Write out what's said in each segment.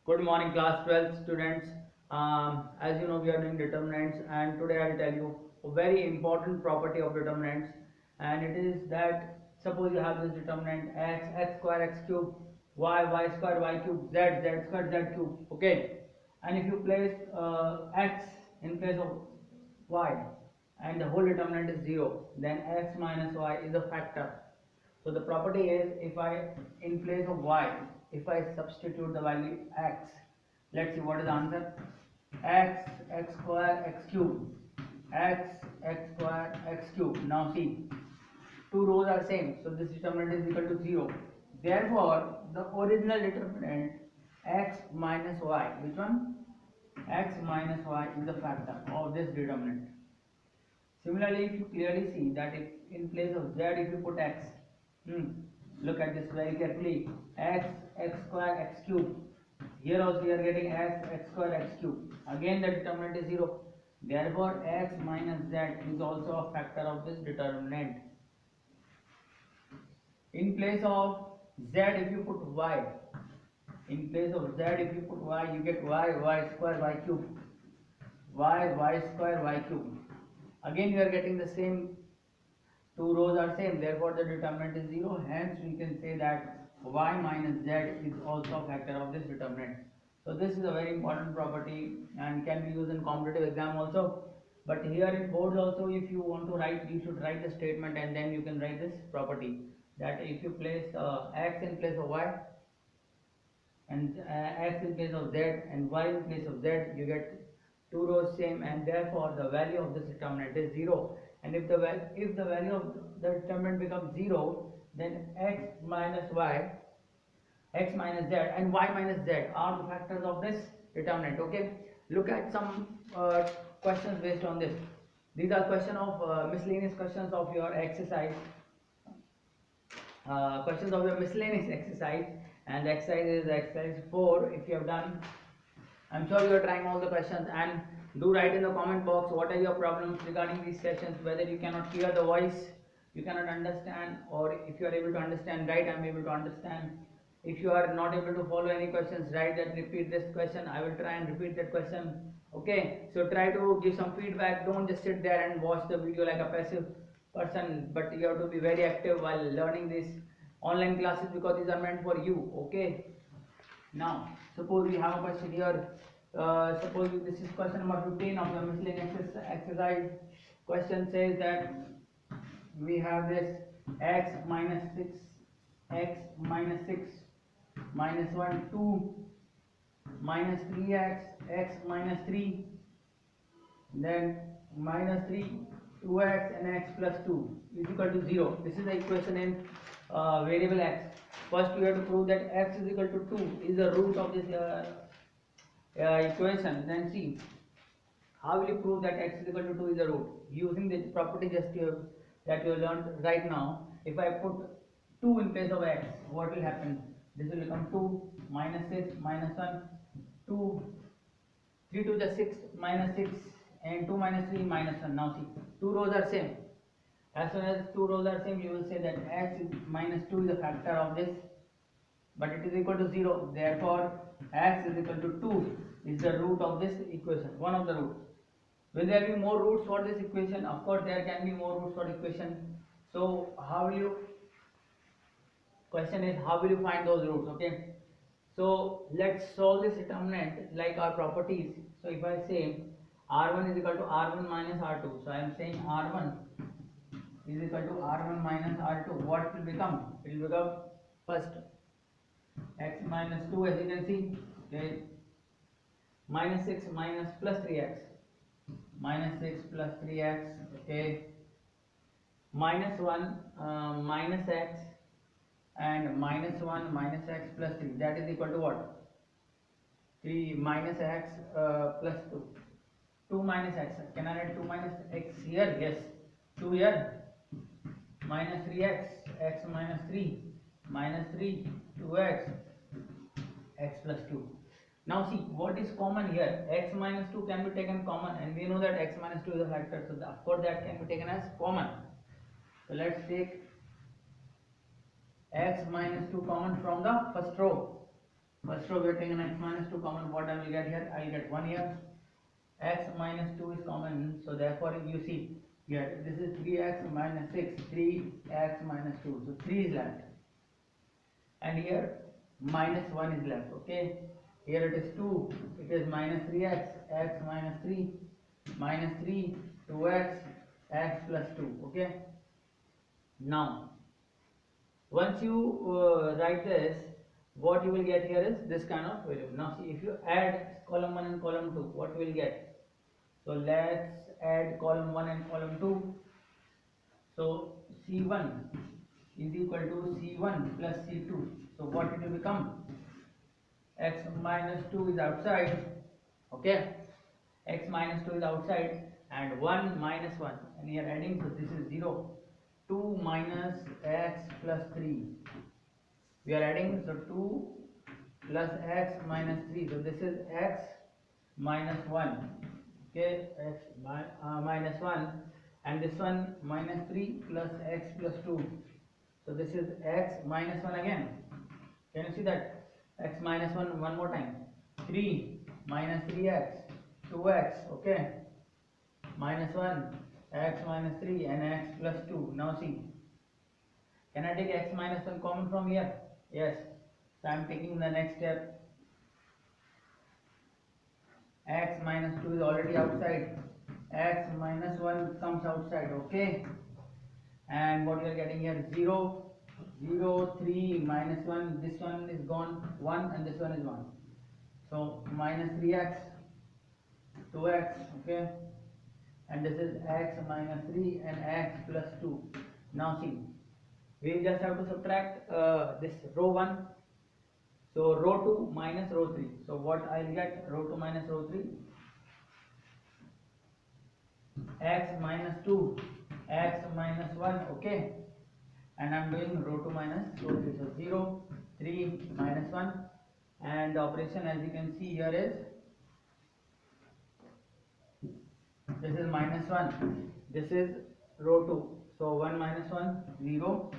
Good morning, class 12 students. As you know, we are doing determinants, and today I'll tell you a very important property of determinants, and it is that suppose you have this determinant x square x cube, y square y cube, z square z cube. Okay, and if you place x in place of y, and the whole determinant is 0, then x minus y is a factor. So the property is, if I, in place of y, if I substitute the value x, let's see what is the answer. X square x cube, x square x cube. Now see, two rows are same, so this determinant is equal to 0. Therefore the original determinant x minus y, which one, x minus y, is the factor of this determinant. Similarly, if you clearly see that if in place of z, if you put x, look at this very carefully, x square x cube. Here also we are getting x square x cube. Again the determinant is 0. Therefore x minus z is also a factor of this determinant. In place of z, if you put y, in place of z, if you put y, you get y square y cube, y square y cube. Again we are getting the same, two rows are same, therefore the determinant is 0. Hence we can say that y minus z is also a factor of this determinant. So this is a very important property and can be used in competitive exam also. But here in boards also, if you want to write, you should write the statement and then you can write this property, that if you place x in place of y, and x in place of z, and y in place of z, you get two rows same, and therefore the value of this determinant is 0. And if the value of the determinant becomes 0, then x minus y, x minus z, and y minus z are the factors of this determinant. Okay, look at some questions based on this. These are question of miscellaneous questions of your exercise, questions of your miscellaneous exercise, and the exercise is exercise 4. If you have done, I'm sure you are trying all the questions, and do write in the comment box what are your problems regarding these sessions, whether you cannot hear the voice, you cannot understand, or if you are able to understand, right, I'm able to understand. If you are not able to follow any questions, write that repeat this question, I will try and repeat that question. Okay, so try to give some feedback, don't just sit there and watch the video like a passive person, but you have to be very active while learning these online classes, because these are meant for you. Okay, now suppose we have a question here. Suppose this is question number 15 of the miscellaneous exercise. Question says that we have this x minus 6, x minus 6 minus 1, 2 minus 3x, x minus 3, then minus 3, 2x, and x plus 2 is equal to 0. This is the equation in variable x. First we have to prove that x is equal to 2 is the root of this equation. Then see, how will you prove that x is equal to 2 is the root? Using the property that you have learned right now. If I put 2 in place of x, what will happen? This will become 2 minus 6 minus 1, 2, 3 to the 6 minus 6, and 2 minus 3 minus 1. Now see, two rows are same. As soon as two rows are same, you will say that x is minus 2 is a factor of this, but it is equal to 0. Therefore x is equal to 2 is the root of this equation, one of the roots. Will there be more roots for this equation? Of course there can be more roots for the equation. So how will you, question is how will you find those roots? Okay, so let's solve this determinant like our properties. So if I say r1 is equal to r1 minus r2, so I am saying r1 is equal to r1 minus r2, what will become? It will become first x minus 2, as you can see, okay, minus 6 minus plus 3x, minus 6 plus 3x, okay, minus 1 minus x, and minus 1 minus x plus 3, that is equal to what? 3 minus x plus 2, 2 minus x, can I write 2 minus x here? Yes, 2 here, minus 3x, x minus 3, minus 3, 2x, x plus 2. Now see, what is common here? X minus 2 can be taken common, and we know that x minus 2 is a factor, so of course that can be taken as common. So let's take x minus 2 common from the first row. First row we are taking x minus 2 common. What I will get here? I will get 1 here. X minus 2 is common, so therefore you see here this is 3x minus 6, 3x minus 2, so 3 is left, and here minus 1 is left. Okay, here it is 2, it is minus 3x, x minus 3, minus 3, 2x, x plus 2. Okay, now once you write this, what you will get here is this kind of value. Now see, if you add column 1 and column 2, what you will get? So let's add column 1 and column 2. So C1 is equal to C1 plus C2. So what it will become? X minus 2 is outside. Okay, x minus 2 is outside, and 1 minus 1, and here adding, so this is 0. 2 minus x plus 3, we are adding, so 2 plus x minus 3, so this is x minus 1. Okay, x minus 1, and this one minus 3 plus x plus 2, so this is x minus 1 again. Can you see that? X minus 1 one more time, 3 minus 3x, 2x. Okay, minus 1, x minus 3, and x plus 2. Now see, can I take x minus 1 common from here? Yes, so I am taking the next step. X minus 2 is already outside, x minus 1 comes outside. Okay, and what you are getting here, 0, 0, 3 minus 1, this one is gone, 1, and this one is 1, so minus 3x, 2x. Okay, and this is x minus 3 and x plus 2. Now see, we just have to subtract this row 1. So row 2 minus row 3. So what I will get? Row 2 minus row 3. X minus 2, x minus 1. Okay, and I am doing row 2 minus row 3. So 0, 3 minus 1, and the operation, as you can see here, is this is minus 1. This is row 2. So 1 minus 1, 0,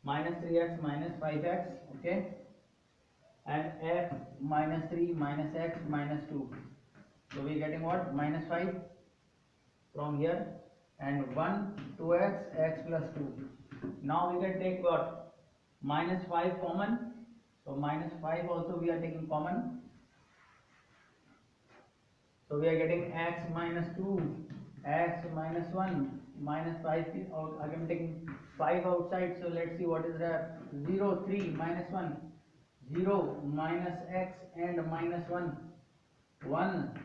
minus 3x minus 5x. Okay, and x minus 3 minus x minus 2. So we are getting what? Minus 5 from here, and 1, 2x, x plus 2. Now we can take what? Minus 5 common. So minus 5 also we are taking common. So we are getting x minus 2, x minus 1, minus 5 out. I am taking 5 outside. So let's see what is there. 0, 3 minus 1. 0 minus x and minus 1, 1,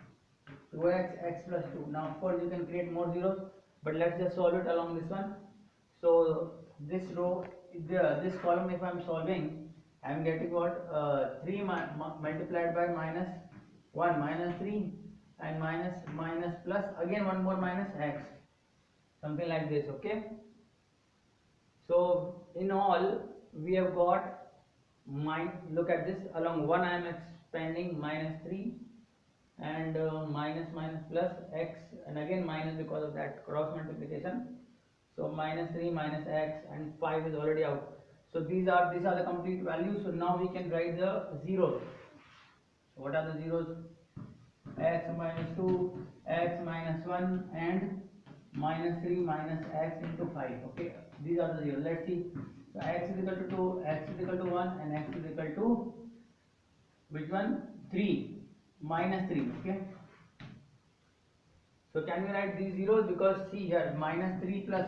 2x, x plus 2. Now of course you can create more zeros, but let's just solve it along this one. So this row, this column, if I am solving, I am getting what? 3 multiplied by minus 1, minus 3, and minus plus again one more minus x, something like this. Okay, so in all we have got, look at this, along 1 I am expanding minus 3, and minus plus x, and again minus because of that cross multiplication. So minus 3 minus x, and 5 is already out. So these are the complete values. So now we can write the zeros. What are the zeros? X minus 2, x minus 1, and minus 3 minus x into 5. Okay, these are the zeros. Let's see. So x is equal to 2, x is equal to 1, and x is equal to which one? 3 minus 3. Okay, so can we write these zeros? Because see here, minus 3 plus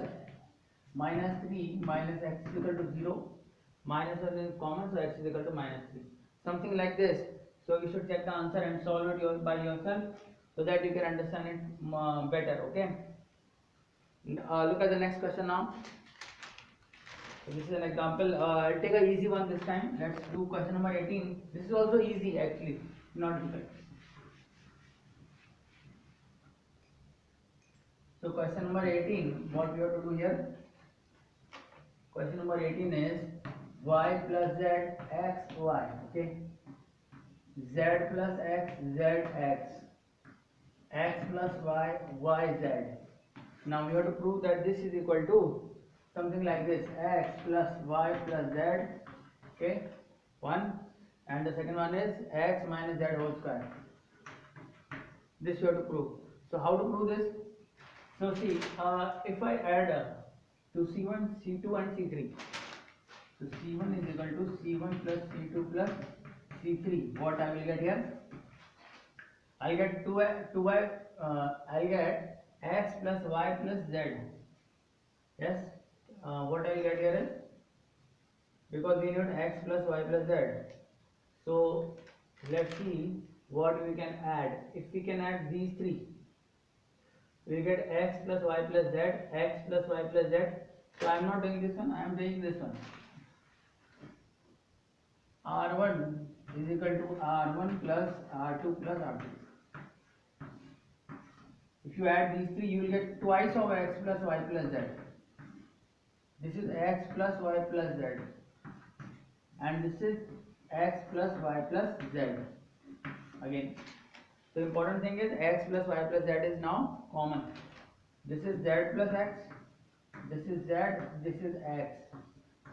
minus 3 minus x is equal to 0, minus 1 is common, so x is equal to minus 3, something like this. So you should check the answer and solve it by yourself, so that you can understand it better. Okay, look at the next question now. So this is an example. I'll take an easy one this time. Let's do question number 18. This is also easy actually, not difficult. So question number 18, what we have to do here? Question number 18 is y plus z x y. Okay, z plus x z x plus y y z. Now we have to prove that this is equal to something like this, x plus y plus z. Okay, 1, and the second one is x minus z whole square. This you have to prove. So how to prove this? So see, if I add to C1, C2 and C3, so C1 is equal to C1 plus C2 plus C3. What I will get here? I'll get 2y, I'll get x plus y plus z. Yes. What I'll get here is, because we need x plus y plus z. So let's see what we can add. If we can add these three, we will get x plus y plus z, x plus y plus z. So I am not doing this one, I am doing this one. R1 is equal to R1 plus R2 plus R2. If you add these three, you will get twice of x plus y plus z. This is x plus y plus z, and this is x plus y plus z. Again, the important thing is x plus y plus z is now common. This is z plus x, this is z, this is x.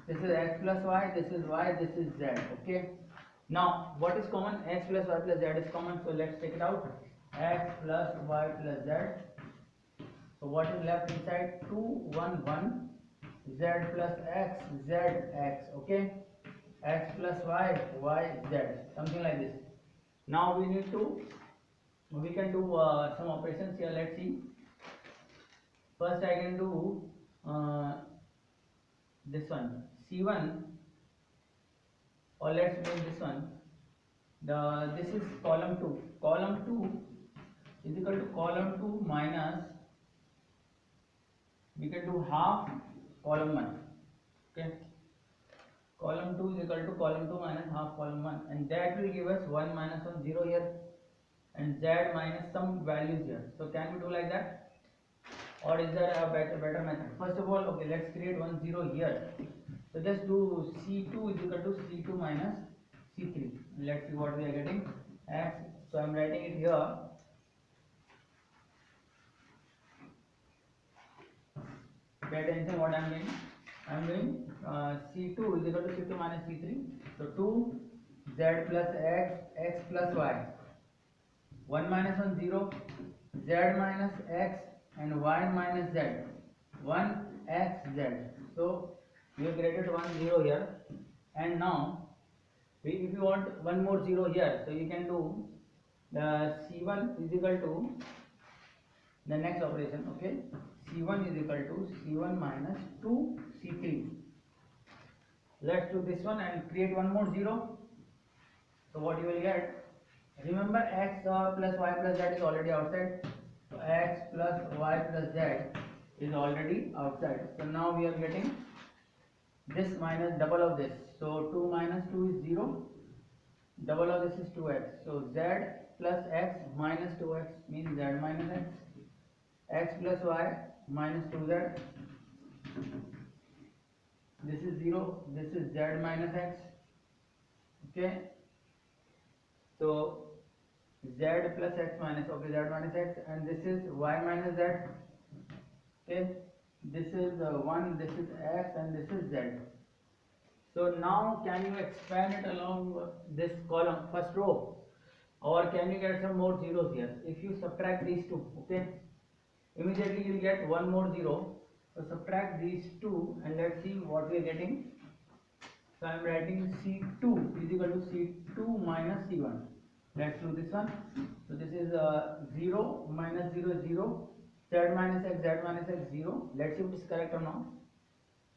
This is x plus y, this is y, this is z. Okay. Now, what is common? X plus y plus z is common. So let's take it out. X plus y plus z. So what is left inside? 2, 1, 1. Z plus x, z, x. Okay. X plus y, y, z. Something like this. Now we can do some operations here. Let's see. First I can do this one. C1, or let's make this one. This is column 2. Column 2 is equal to column 2 minus, we can do half column 1. Okay. Column 2 is equal to column 2 minus half column 1, and that will give us 1 minus 1, 0 here, and z minus some values here. So can we do like that, or is there a better method? First of all, okay, let's create 1 0 here. So just do C2 is equal to C2 minus C3. Let's see what we are getting. X. So I am writing it here. Pay attention what I am doing. I am doing C2 is equal to C2 minus C3. So 2 z plus x, x plus y. 1 minus 1 0, z minus x and y minus z. 1 x z. So we have created 1 0 here, and now if you want one more 0 here, so you can do the C1 is equal to the next operation. Okay, C1 is equal to C1 minus 2 C3. Let's do this one and create one more 0. So what you will get, remember x plus y plus z is already outside. So x plus y plus z is already outside. So now we are getting this minus double of this. So 2 minus 2 is 0. Double of this is 2x. So z plus x minus 2x means z minus x. X plus y minus 2z. This is 0. This is z minus x. Okay. So z plus x minus, okay, z minus x, and this is y minus z. Okay. This is 1, this is x, and this is z. So now can you expand it along this column, first row, or can you get some more zeros here? If you subtract these two, okay, immediately you will get one more 0. So subtract these two and let's see what we are getting. So I am writing C2 is equal to C2 minus C1. Let's do this one. So this is 0 minus 0 0, z minus x, z minus x 0. Let's see if it is correct or not.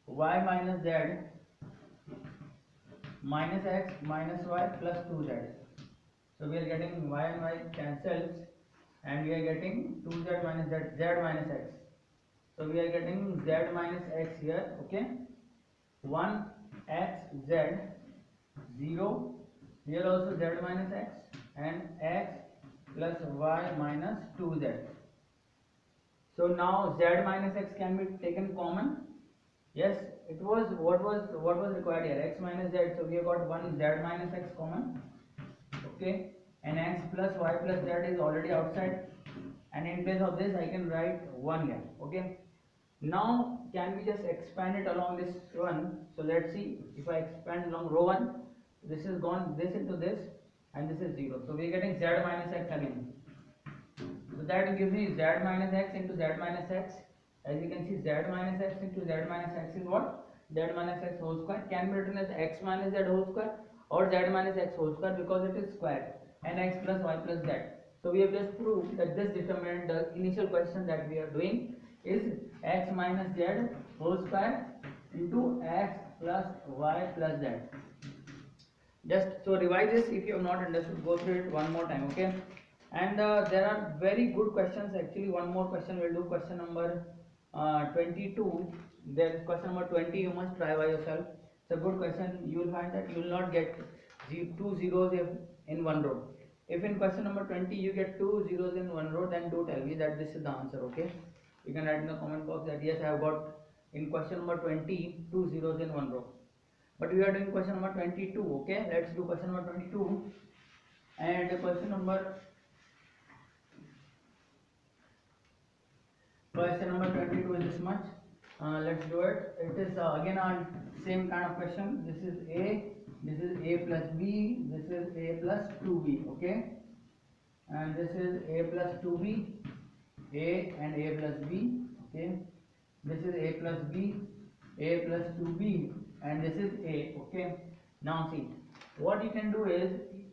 Y minus z minus x minus y plus 2z. So we are getting y and y cancels, and we are getting 2z minus z, z minus x. So we are getting z minus x here. Okay, 1 x z 0, here also z minus x, and x plus y minus 2z. So now z minus x can be taken common. Yes, it was what was required here, x minus z. So we have got 1 z minus x common. Okay, and x plus y plus z is already outside, and in place of this I can write 1 here. Okay, now can we just expand it along this one? So let's see, if I expand along row 1, This is gone this into this, and this is 0. So we are getting z minus x again. So that gives me z minus x into z minus x. As you can see, z minus x into z minus x is what? Z minus x whole square can be written as x minus z whole square or z minus x whole square because it is square, and x plus y plus z. So we have just proved that this determinant, the initial question that we are doing, is x minus z whole square into x plus y plus z. Just so revise this if you have not understood, go through it one more time, okay? And there are very good questions. Actually, one more question we'll do, question number 22. There is question number 20. You must try by yourself. It's a good question. You will find that you will not get two zeros in one row. If in question number 20 you get two zeros in one row, then do tell me that this is the answer, okay? You can write in the comment box that yes, I have got in question number 20 two zeros in one row. But we are doing question number 22, okay? Let's do question number 22. And question number 22 is this much. Let's do it. It is again on same kind of question. This is a, this is a plus b, this is a plus 2b, okay? And this is a plus 2b, a and a plus b, okay? This is a plus b, a plus 2b, and this is a, okay? Now see, what you can do is,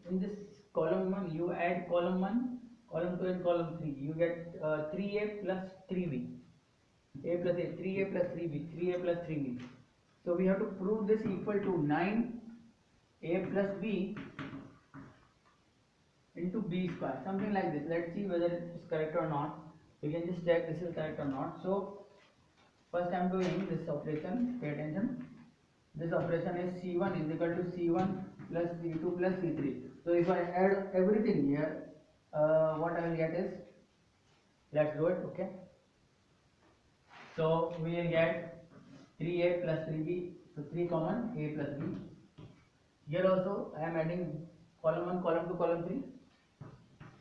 in this column 1 you add column 1, column 2 and column 3. You get 3a plus 3b, a plus a, 3a plus 3b, 3a plus 3b. So we have to prove this equal to 9a plus b into b square, something like this. Let's see whether it is correct or not. We can just check this is correct or not. So first I am doing this operation, pay attention. This operation is C1 is equal to C1 plus C2 plus C3. So if I add everything here, what I will get is, let's do it, okay? So we will get 3a plus 3b, so 3 common, a plus b. Here also I am adding column 1, column 2, column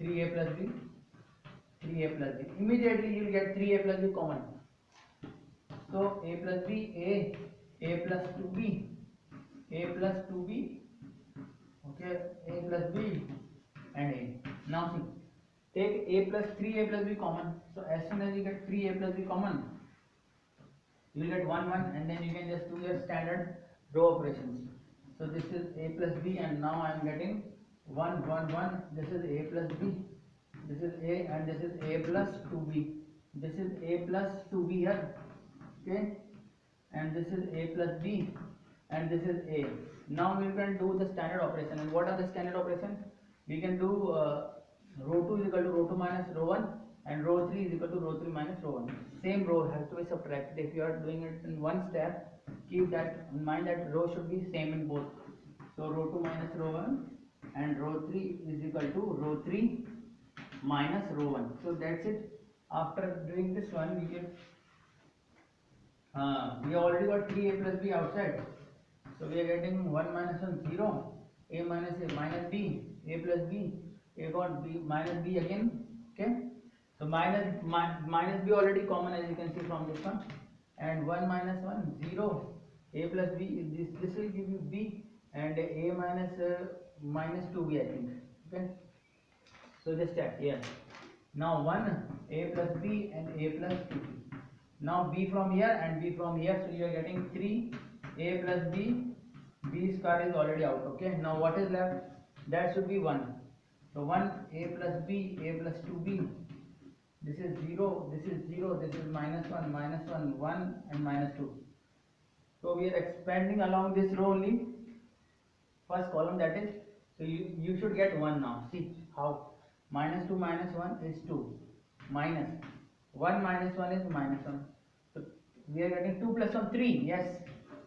3, 3a plus b, 3a plus b. Immediately you will get 3a plus b common. So a plus b, a plus 2b, a plus 2b, okay, a plus b and a. Now see, take a plus 3a plus b common. So as soon as you get 3a plus b common, you will get 1 1, and then you can just do your standard row operations. So this is a plus b, and now I am getting 1 1 1. This is a plus b, this is a, and this is a plus 2b. This is a plus 2b here, okay, and this is a plus b, and this is a. Now we can do the standard operation. And what are the standard operation? We can do row 2 is equal to row 2 minus row 1, and row 3 is equal to row 3 minus row 1. Same row has to be subtracted. If you are doing it in one step, keep that in mind that row should be same in both. So row 2 minus row 1 and row 3 is equal to row 3 minus row 1. So that's it. After doing this one, we get we already got 3a plus b outside. So we are getting 1 minus 1 0, a minus b, a plus b, a got b minus b again, okay? So minus b already common, as you can see from this one, and 1 minus 1 0, a plus b, this will give you b, and a minus minus 2b, I think, okay? So just check here. Now 1 a plus b and a plus 2b. Now b from here and b from here, so you are getting 3 a plus b, b square is already out, okay? Now what is left? That should be 1. So 1 a plus b, a plus 2b, this is 0, this is 0, this is minus 1, 1 and minus 2. So we are expanding along this row only, first column, that is. So you should get 1 now. See how? Minus 2 minus 1 is 2, minus 1 minus 1 is minus 1. So we are getting 2 plus 1 3, yes,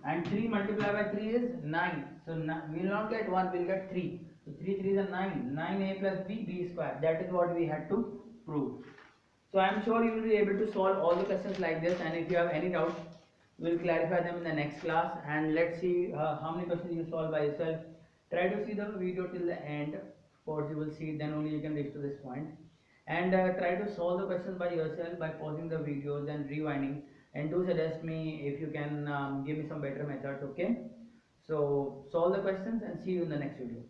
and 3 multiplied by 3 is 9. So we will not get 1, we will get 3. So 3 3 is 9, 9a plus b, b square. That is what we had to prove. So I am sure you will be able to solve all the questions like this, and if you have any doubts, we will clarify them in the next class. And let's see how many questions you solve by yourself. Try to see the video till the end. Of course you will see, then only you can reach to this point. And try to solve the questions by yourself by pausing the videos and rewinding, and do suggest me if you can give me some better methods, okay? So solve the questions and see you in the next video.